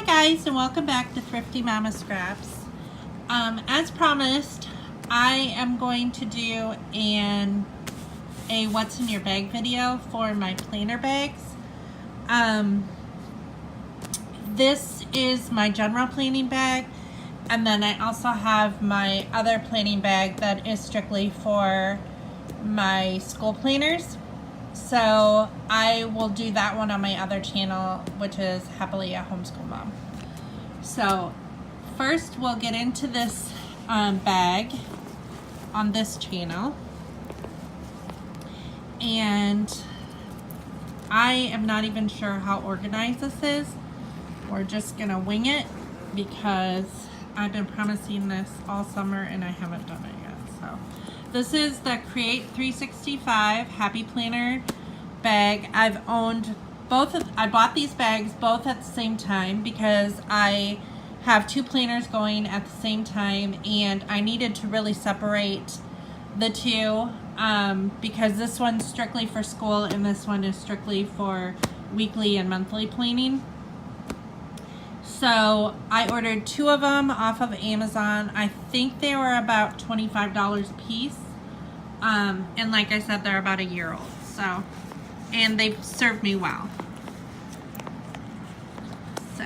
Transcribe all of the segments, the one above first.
guys, and welcome back to Thrifty Mama Scraps. As promised, I am going to do a what's in your bag video for my planner bags. This is my general planning bag, and then I also have my other planning bag that is strictly for my school planners. So I will do that one on my other channel, which is Happily a Homeschool Mom. So first we'll get into this bag on this channel. And I am not even sure how organized this is. We're just gonna wing it because I've been promising this all summer and I haven't done it yet. So this is the Create 365 Happy Planner bag. I've owned both of, I bought these bags both at the same time because I have two planners going at the same time and I needed to really separate the two because this one's strictly for school and this one is strictly for weekly and monthly planning. So I ordered two of them off of Amazon. I think they were about $25 a piece. And like I said, they're about a year old. So, and they've served me well. So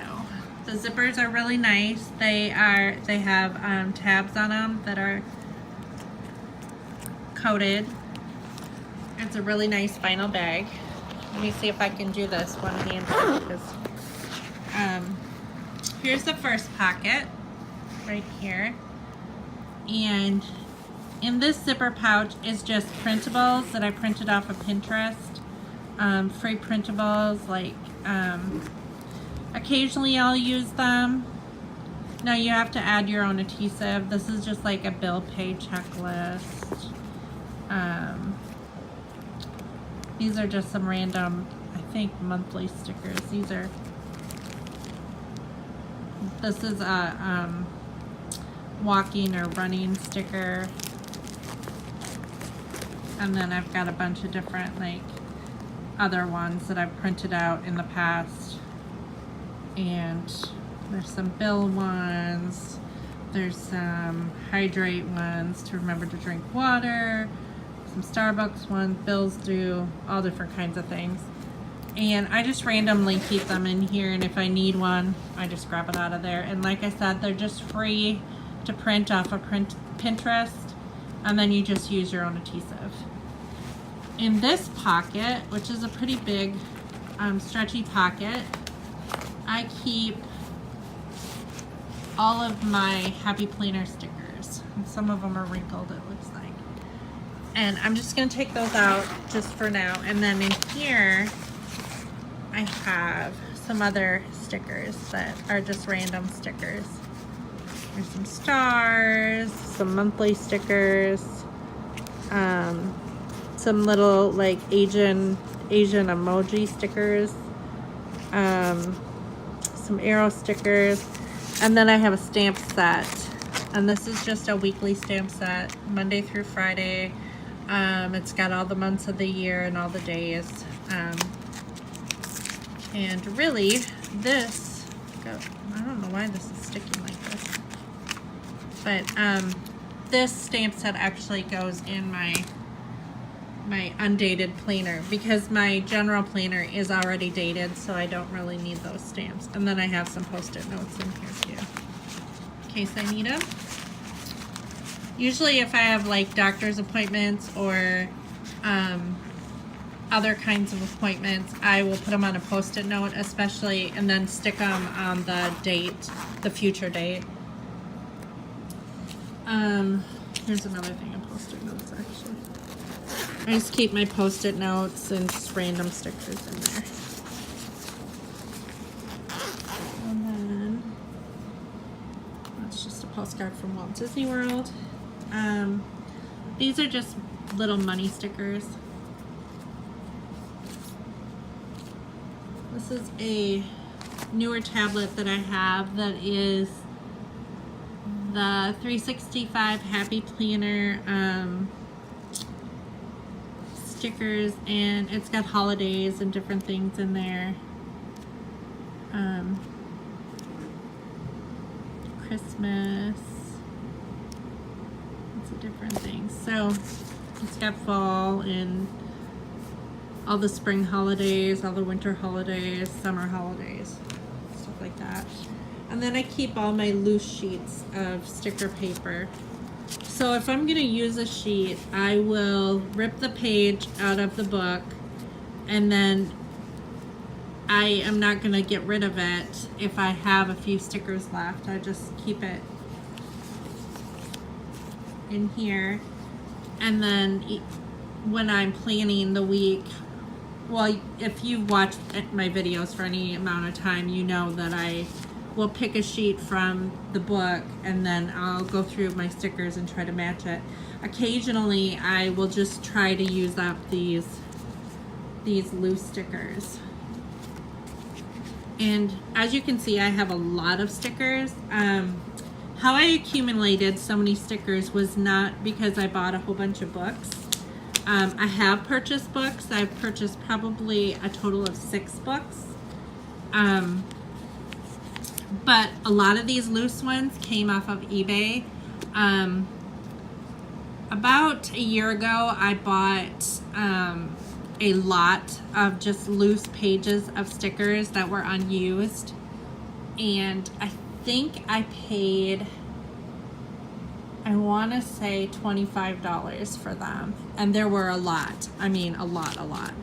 the zippers are really nice. They have tabs on them that are coated. It's a really nice vinyl bag. Let me see if I can do this one-handed because here's the first pocket right here, and in this zipper pouch is just printables that I printed off of Pinterest. Free printables, like occasionally I'll use them. Now you have to add your own adhesive. This is just like a bill pay checklist. These are just some random, I think, monthly stickers. This is a walking or running sticker. And then I've got a bunch of different like other ones that I've printed out in the past. And there's some bill ones. There's some hydrate ones to remember to drink water. Some Starbucks ones, bills due, all different kinds of things. And I just randomly keep them in here, and if I need one, I just grab it out of there. And like I said, they're just free to print off of Pinterest, and then you just use your own adhesive. In this pocket, which is a pretty big stretchy pocket, I keep all of my Happy Planner stickers. And some of them are wrinkled, it looks like. And I'm just going to take those out just for now. And then in here, I have some other stickers that are just random stickers. There's some stars, some monthly stickers, some little like Asian emoji stickers, some arrow stickers, and then I have a stamp set. And this is just a weekly stamp set, Monday through Friday. It's got all the months of the year and all the days. And really, this, I don't know why this is sticking like this, but this stamp set actually goes in my undated planner because my general planner is already dated, so I don't really need those stamps. And then I have some post-it notes in here too, in case I need them. Usually if I have like doctor's appointments or other kinds of appointments, I will put them on a post-it note, especially, and then stick them on the date, the future date. Here's another thing of post-it notes, actually. I just keep my post-it notes and just random stickers in there. And then that's just a postcard from Walt Disney World. These are just little money stickers. This is a newer tablet that I have that is the 365 Happy Planner stickers, and it's got holidays and different things in there. Christmas. It's a different thing. So it's got fall and all the spring holidays, all the winter holidays, summer holidays, stuff like that. And then I keep all my loose sheets of sticker paper. So if I'm gonna use a sheet, I will rip the page out of the book, and then I am not gonna get rid of it if I have a few stickers left. I just keep it in here. And then when I'm planning the week, well, if you've watched my videos for any amount of time, you know that I will pick a sheet from the book and then I'll go through my stickers and try to match it. Occasionally, I will just try to use up these loose stickers. And as you can see, I have a lot of stickers. How I accumulated so many stickers was not because I bought a whole bunch of books. I have purchased books. I've purchased probably a total of 6 books. But a lot of these loose ones came off of eBay. About a year ago, I bought a lot of just loose pages of stickers that were unused. And I think I paid, I want to say $25 for them. And there were a lot. I mean, a lot.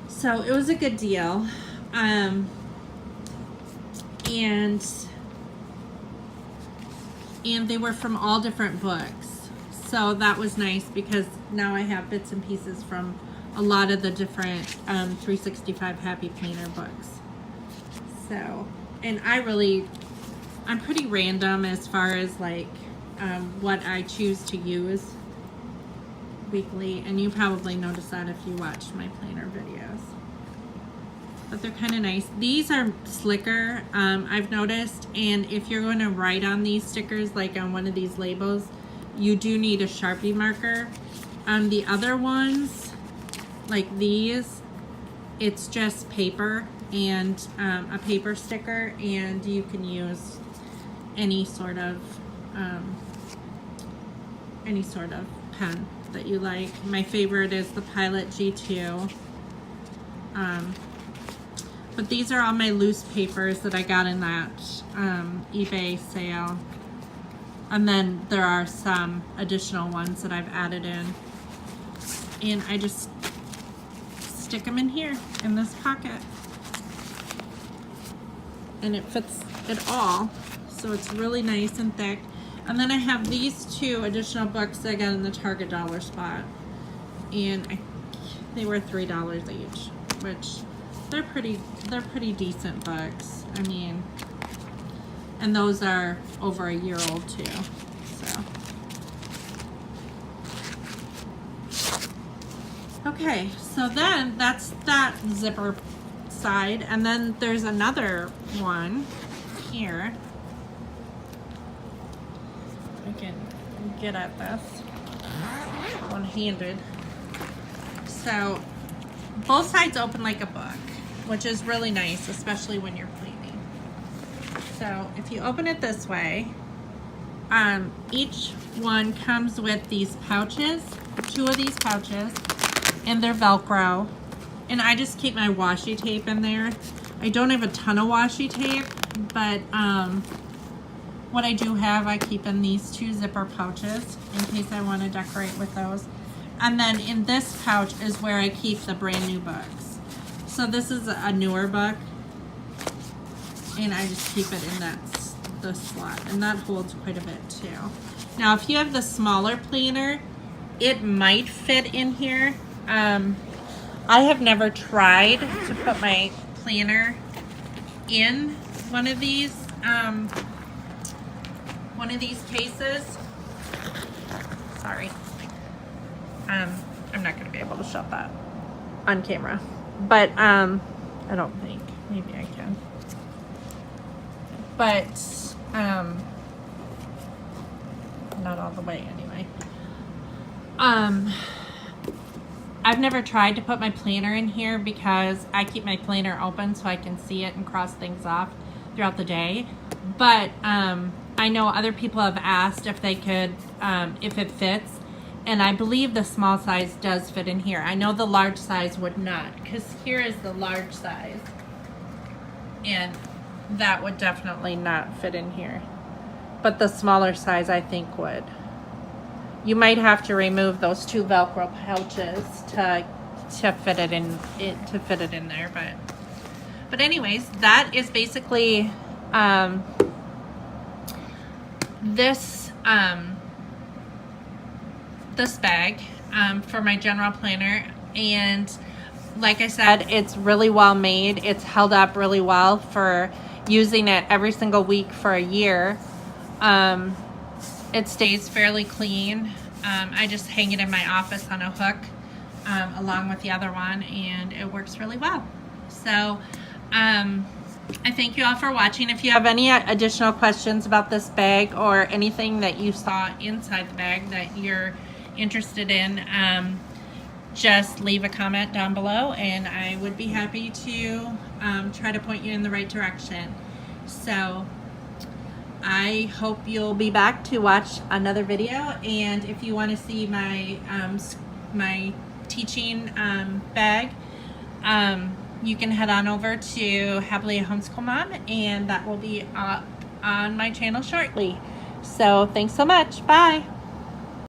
So it was a good deal. And they were from all different books. So that was nice because now I have bits and pieces from a lot of the different 365 Happy Planner books. So, and I'm pretty random as far as like what I choose to use weekly, and you probably noticed that if you watched my planner videos. But they're kind of nice. These are slicker, I've noticed, and if you're going to write on these stickers, like on one of these labels, you do need a Sharpie marker. The other ones, like these, it's just paper and a paper sticker, and you can use any sort of pen that you like. My favorite is the Pilot G2. But these are all my loose papers that I got in that eBay sale. And then there are some additional ones that I've added in. And I just stick them in here, in this pocket. And it fits it all. So it's really nice and thick. And then I have these 2 additional books that I got in the Target dollar spot. And they were $3 each, which they're pretty decent books. I mean, and those are over a year old too. So okay, so then that's that zipper side, and then there's another one here. I can get at this one-handed. So both sides open like a book, which is really nice, especially when you're cleaning. So if you open it this way, each one comes with these pouches, 2 of these pouches, and they're Velcro. And I just keep my washi tape in there. I don't have a ton of washi tape, but what I do have, I keep in these 2 zipper pouches in case I want to decorate with those. And then in this pouch is where I keep the brand new books. So this is a newer book, and I just keep it in the slot, and that holds quite a bit too. Now if you have the smaller planner, it might fit in here. I have never tried to put my planner in one of these cases. Sorry. I'm not going to be able to shut that on camera, but I don't think. Maybe I can. But not all the way anyway. I've never tried to put my planner in here because I keep my planner open so I can see it and cross things off. throughout the day. But I know other people have asked if they could, if it fits. And I believe the small size does fit in here. I know the large size would not, because here is the large size. And that would definitely not fit in here. But the smaller size I think would. You might have to remove those 2 Velcro pouches to fit it in there, but anyways, that is basically this this bag for my general planner. And like I said, it's really well made. It's held up really well for using it every single week for a year. It stays fairly clean. I just hang it in my office on a hook along with the other one, and it works really well. So I thank you all for watching. If you have any additional questions about this bag or anything that you saw inside the bag that you're interested in, just leave a comment down below and I would be happy to try to point you in the right direction. So I hope you'll be back to watch another video, and if you want to see my my teaching bag, you can head on over to Happily a Homeschool Mom, and that will be up on my channel shortly. So thanks so much. Bye.